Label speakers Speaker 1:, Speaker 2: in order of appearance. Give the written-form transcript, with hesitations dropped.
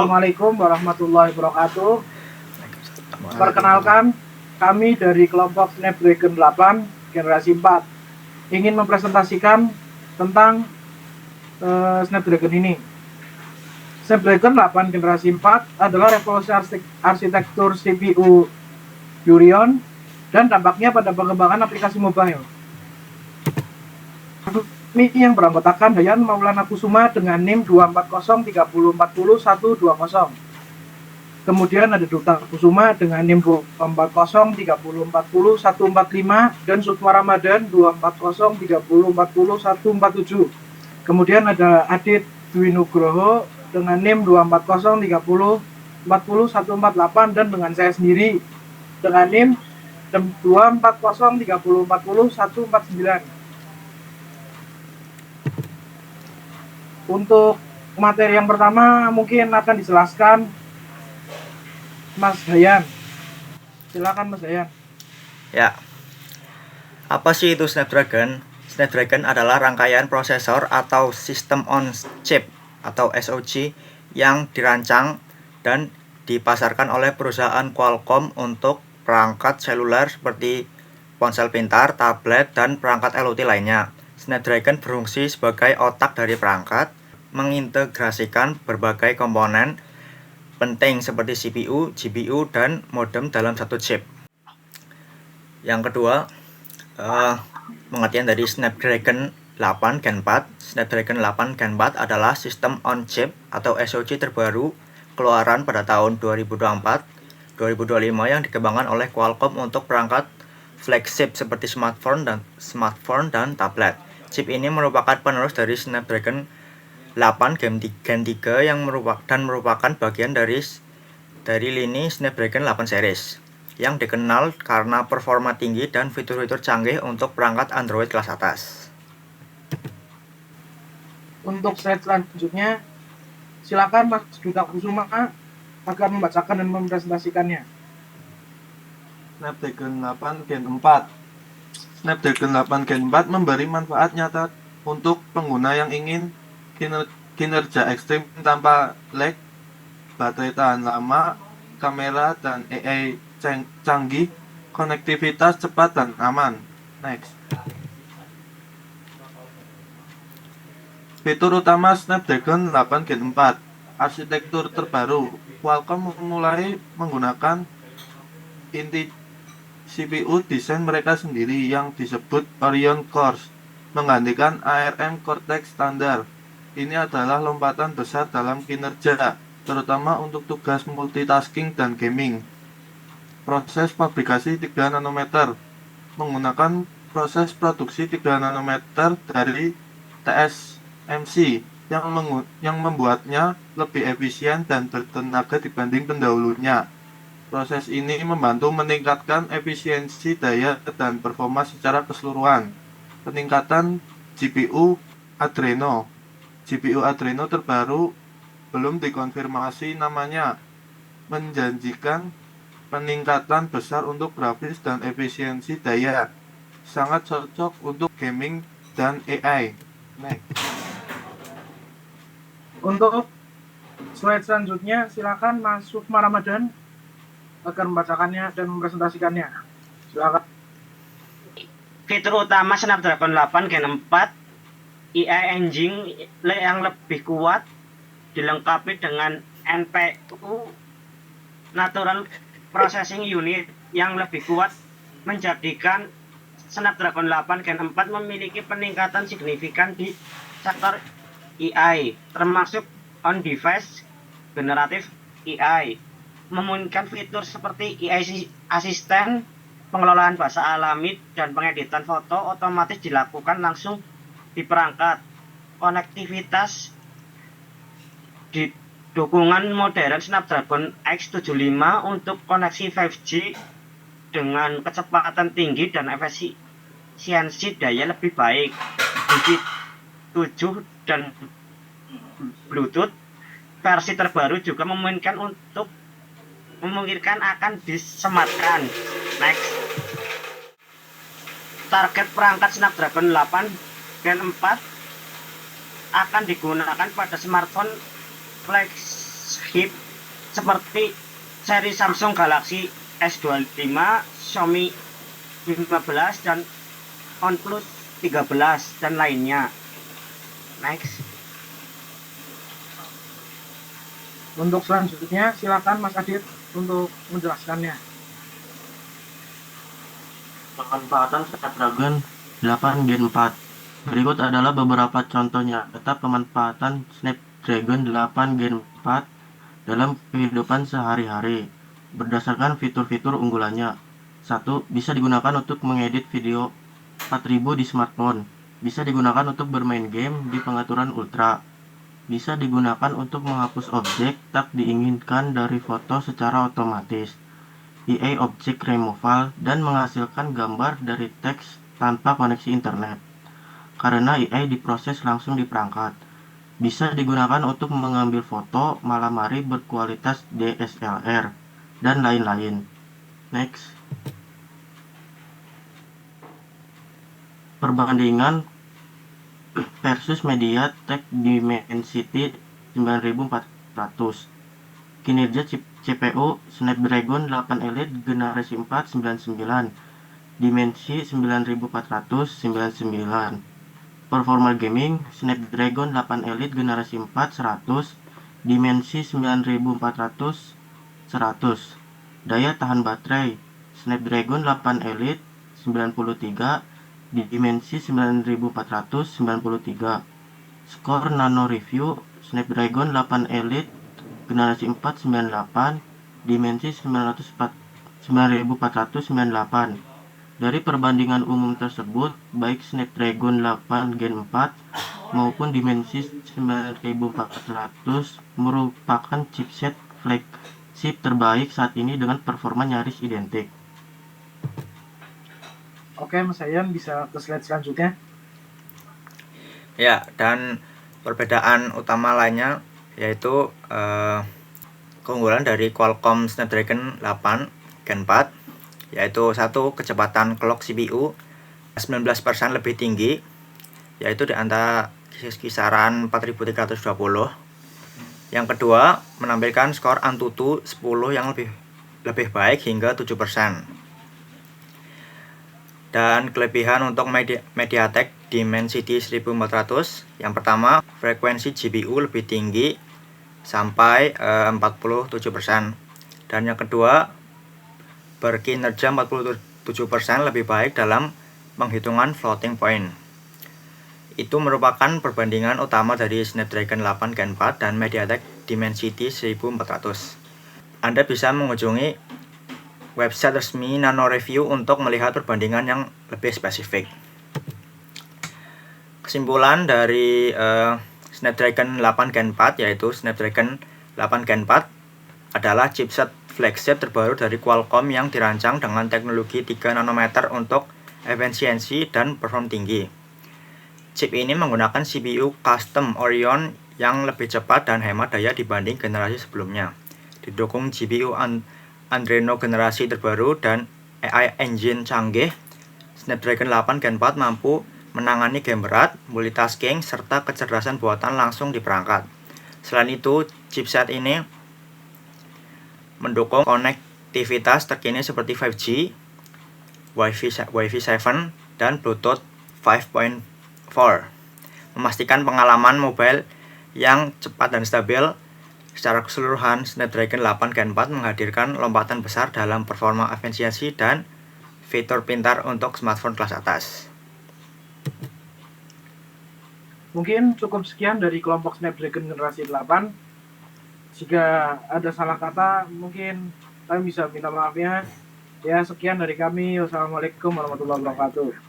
Speaker 1: Assalamualaikum warahmatullahi wabarakatuh. Perkenalkan, kami dari kelompok Snapdragon 8 generasi 4 ingin mempresentasikan tentang Snapdragon ini. Snapdragon 8 generasi 4 adalah revolusi arsitektur CPU Yurion dan dampaknya pada pengembangan aplikasi mobile. Kami yang beranggotakan Dayan Maulana Kusuma dengan NIM 24030400120. Kemudian ada Duta Kusuma dengan NIM 24030400145 dan Sukma Ramadan 24030400147. Kemudian ada Adit Dwi Nugroho dengan NIM 24030400148 dan dengan saya sendiri dengan NIM 24030400149. Untuk materi yang pertama mungkin akan dijelaskan Mas Dayan. Silakan Mas Dayan.
Speaker 2: Ya. Apa sih itu Snapdragon? Snapdragon adalah rangkaian prosesor atau System on Chip atau SoC yang dirancang dan dipasarkan oleh perusahaan Qualcomm untuk perangkat seluler seperti ponsel pintar, tablet, dan perangkat IoT lainnya. Snapdragon berfungsi sebagai otak dari perangkat, mengintegrasikan berbagai komponen penting seperti CPU, GPU, dan modem dalam satu chip. Yang kedua, pengertian dari Snapdragon 8 Gen 4. Snapdragon 8 Gen 4 adalah sistem on chip atau SoC terbaru keluaran pada tahun 2024-2025 yang dikembangkan oleh Qualcomm untuk perangkat flagship seperti smartphone dan tablet. Chip ini merupakan penerus dari Snapdragon 8 Gen 3 yang merupakan bagian dari lini Snapdragon 8 series yang dikenal karena performa tinggi dan fitur-fitur canggih untuk perangkat Android kelas atas.
Speaker 1: Untuk slide selanjutnya, silakan Mas Duta Kusuma agar membacakan dan mempresentasikannya.
Speaker 3: Snapdragon 8 Gen 4. Snapdragon 8 Gen 4 memberi manfaat nyata untuk pengguna yang ingin kinerja ekstrim tanpa lag, baterai tahan lama, kamera dan AI canggih, konektivitas cepat dan aman. Next. Fitur utama Snapdragon 8 Gen 4. Arsitektur terbaru. Qualcomm mulai menggunakan inti CPU desain mereka sendiri yang disebut Orion Cores, menggantikan ARM Cortex standar. Ini adalah lompatan besar dalam kinerja, terutama untuk tugas multitasking dan gaming. Proses fabrikasi 3 nanometer. Menggunakan proses produksi 3 nanometer dari TSMC yang membuatnya lebih efisien dan bertenaga dibanding pendahulunya. Proses ini membantu meningkatkan efisiensi daya dan performa secara keseluruhan. Peningkatan GPU Adreno terbaru belum dikonfirmasi namanya, menjanjikan peningkatan besar untuk grafis dan efisiensi daya. Sangat cocok untuk gaming dan AI. Next.
Speaker 1: Untuk slide selanjutnya, silakan Mas Sukma Ramadan agar membacakannya dan mempresentasikannya. Silakan.
Speaker 4: Fitur utama Snapdragon 8 Gen 4, AI engine yang lebih kuat dilengkapi dengan NPU Natural Processing Unit yang lebih kuat, menjadikan Snapdragon 8 Gen 4 memiliki peningkatan signifikan di sektor AI, termasuk on-device generative AI, memungkinkan fitur seperti AI Assistant, pengelolaan bahasa alami, dan pengeditan foto otomatis dilakukan langsung di perangkat. Konektivitas di dukungan modern Snapdragon X75 untuk koneksi 5G dengan kecepatan tinggi dan efisiensi daya lebih baik. Wi-Fi 7 dan Bluetooth versi terbaru juga memungkinkan akan disematkan. Next. Target perangkat Snapdragon 8 Gen 4 akan digunakan pada smartphone hip seperti seri Samsung Galaxy S25, Xiaomi 15 dan OnePlus 13 dan lainnya. Next.
Speaker 1: Untuk selanjutnya silakan Mas Adit untuk menjelaskannya.
Speaker 3: Pemanfaatan Snapdragon 8 Gen 4. Berikut adalah beberapa contoh nyata pemanfaatan Snapdragon 8 Gen 4 dalam kehidupan sehari-hari berdasarkan fitur-fitur unggulannya. 1. Bisa digunakan untuk mengedit video 4000 di smartphone. Bisa digunakan untuk bermain game di pengaturan ultra. Bisa digunakan untuk menghapus objek tak diinginkan dari foto secara otomatis. EA Object Removal dan menghasilkan gambar dari teks tanpa koneksi internet. Karena EA diproses langsung di perangkat. Bisa digunakan untuk mengambil foto malam hari berkualitas DSLR dan lain-lain. Next. Perbandingan versus MediaTek Dimensity 9400. Kinerja CPU Snapdragon 8 Elite generasi 4 99, Dimensity 9499. Performa gaming Snapdragon 8 Elite generasi 4 100, Dimensity 9400 100. Daya tahan baterai Snapdragon 8 Elite 93, Dimensity 9493. Skor nano review Snapdragon 8 Elite generasi 4 98, Dimensity 9498. Dari perbandingan umum tersebut, baik Snapdragon 8 Gen 4 maupun Dimensity 9400 merupakan chipset flagship terbaik saat ini dengan performa nyaris identik.
Speaker 1: Oke, Mas Ayan bisa ke slide selanjutnya.
Speaker 2: Ya, dan perbedaan utama lainnya yaitu keunggulan dari Qualcomm Snapdragon 8 Gen 4, yaitu satu, kecepatan clock CPU 19% lebih tinggi, yaitu di antara kisaran 4320. Yang kedua, menampilkan skor Antutu 10 yang lebih baik hingga 7%. Dan kelebihan untuk MediaTek Dimensity 1400, yang pertama, frekuensi GPU lebih tinggi sampai 47%. Dan yang kedua, berkinerja 47% lebih baik dalam penghitungan floating point. Itu merupakan perbandingan utama dari Snapdragon 8 Gen 4 dan MediaTek Dimensity 1400. Anda bisa mengunjungi website resmi Nano Review untuk melihat perbandingan yang lebih spesifik. Kesimpulan dari Snapdragon 8 Gen 4 yaitu Snapdragon 8 Gen 4 adalah chipset flagship terbaru dari Qualcomm yang dirancang dengan teknologi 3 nanometer untuk efisiensi dan performa tinggi. Chip ini menggunakan CPU custom Orion yang lebih cepat dan hemat daya dibanding generasi sebelumnya. Didukung GPU Adreno generasi terbaru dan AI engine canggih, Snapdragon 8 Gen 4 mampu menangani game berat, multitasking, serta kecerdasan buatan langsung di perangkat. Selain itu, chipset ini mendukung konektivitas terkini seperti 5G, Wi-Fi 7, dan Bluetooth 5.4, memastikan pengalaman mobile yang cepat dan stabil. Secara keseluruhan, Snapdragon 8 Gen 4 menghadirkan lompatan besar dalam performa efisiensi dan fitur pintar untuk smartphone kelas atas.
Speaker 1: Mungkin cukup sekian dari kelompok Snapdragon generasi 8. Jika ada salah kata, mungkin kami bisa minta maaf ya. Ya, sekian dari kami. Wassalamualaikum warahmatullahi wabarakatuh.